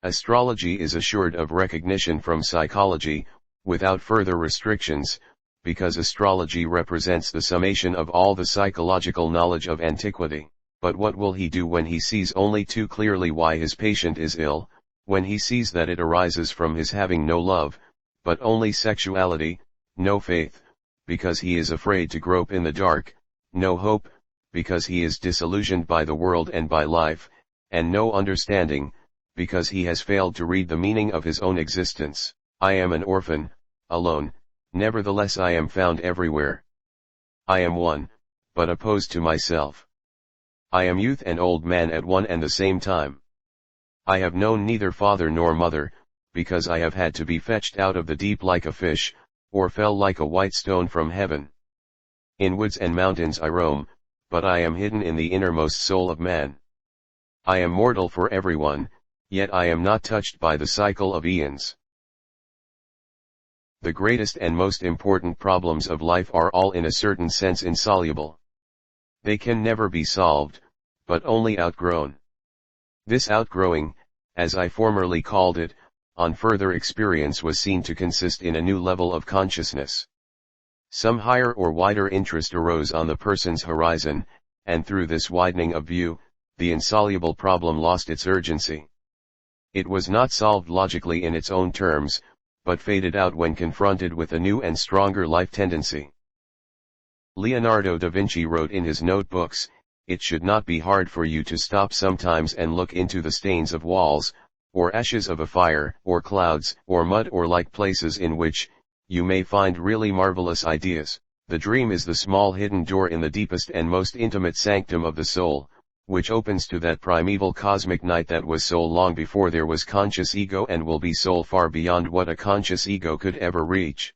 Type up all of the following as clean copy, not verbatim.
Astrology is assured of recognition from psychology, without further restrictions, because astrology represents the summation of all the psychological knowledge of antiquity. But what will he do when he sees only too clearly why his patient is ill, when he sees that it arises from his having no love, but only sexuality, no faith, because he is afraid to grope in the dark, no hope, because he is disillusioned by the world and by life, and no understanding, because he has failed to read the meaning of his own existence. I am an orphan, alone, nevertheless I am found everywhere. I am one, but opposed to myself. I am youth and old man at one and the same time. I have known neither father nor mother, because I have had to be fetched out of the deep like a fish, or fell like a white stone from heaven. In woods and mountains I roam, but I am hidden in the innermost soul of man. I am mortal for everyone, yet I am not touched by the cycle of eons. The greatest and most important problems of life are all in a certain sense insoluble. They can never be solved, but only outgrown. This outgrowing, as I formerly called it, on further experience was seen to consist in a new level of consciousness. Some higher or wider interest arose on the person's horizon, and through this widening of view, the insoluble problem lost its urgency. It was not solved logically in its own terms, but faded out when confronted with a new and stronger life tendency. Leonardo da Vinci wrote in his notebooks, "It should not be hard for you to stop sometimes and look into the stains of walls, or ashes of a fire, or clouds, or mud or like places in which, you may find really marvelous ideas." The dream is the small hidden door in the deepest and most intimate sanctum of the soul, which opens to that primeval cosmic night that was soul long before there was conscious ego and will be soul far beyond what a conscious ego could ever reach.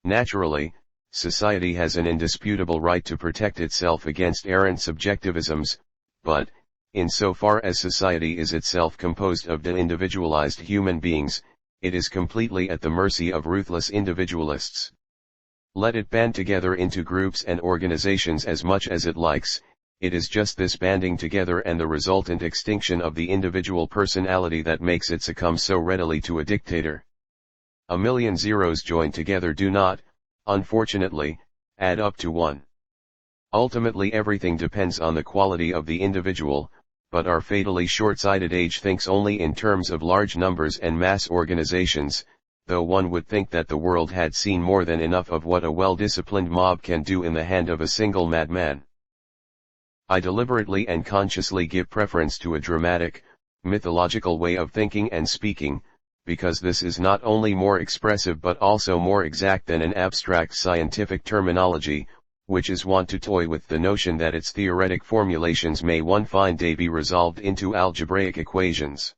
Naturally, society has an indisputable right to protect itself against errant subjectivisms, but, insofar as society is itself composed of de-individualized human beings, it is completely at the mercy of ruthless individualists. Let it band together into groups and organizations as much as it likes, it is just this banding together and the resultant extinction of the individual personality that makes it succumb so readily to a dictator. A million zeros joined together do not, unfortunately, add up to one. Ultimately everything depends on the quality of the individual, but our fatally short-sighted age thinks only in terms of large numbers and mass organizations, though one would think that the world had seen more than enough of what a well-disciplined mob can do in the hand of a single madman. I deliberately and consciously give preference to a dramatic, mythological way of thinking and speaking, because this is not only more expressive but also more exact than an abstract scientific terminology, which is wont to toy with the notion that its theoretic formulations may one fine day be resolved into algebraic equations.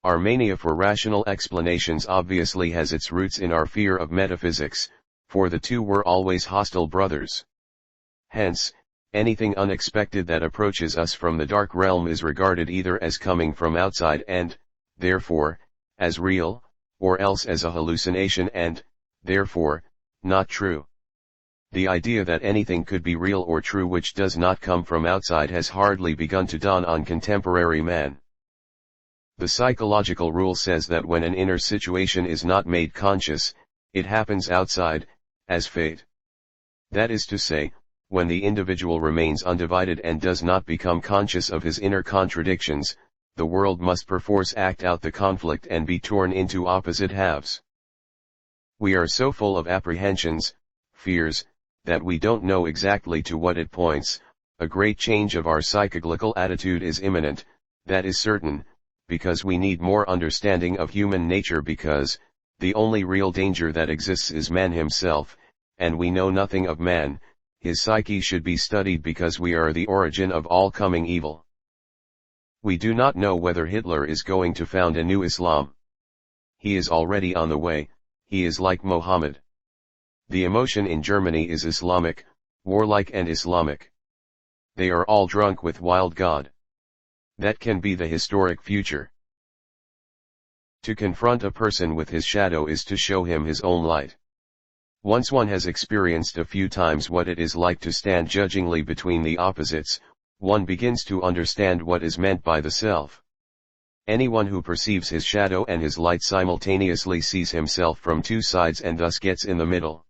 Our mania for rational explanations obviously has its roots in our fear of metaphysics, for the two were always hostile brothers. Hence, anything unexpected that approaches us from the dark realm is regarded either as coming from outside and, therefore, as real, or else as a hallucination and, therefore, not true. The idea that anything could be real or true which does not come from outside has hardly begun to dawn on contemporary man. The psychological rule says that when an inner situation is not made conscious, it happens outside, as fate. That is to say, when the individual remains undivided and does not become conscious of his inner contradictions, the world must perforce act out the conflict and be torn into opposite halves. We are so full of apprehensions, fears, that we don't know exactly to what it points. A great change of our psychological attitude is imminent, that is certain, because we need more understanding of human nature because, the only real danger that exists is man himself, and we know nothing of man. His psyche should be studied because we are the origin of all coming evil. We do not know whether Hitler is going to found a new Islam. He is already on the way, he is like Mohammed. The emotion in Germany is Islamic, warlike and Islamic. They are all drunk with wild God. That can be the historic future. To confront a person with his shadow is to show him his own light. Once one has experienced a few times what it is like to stand judgingly between the opposites, one begins to understand what is meant by the self. Anyone who perceives his shadow and his light simultaneously sees himself from two sides and thus gets in the middle.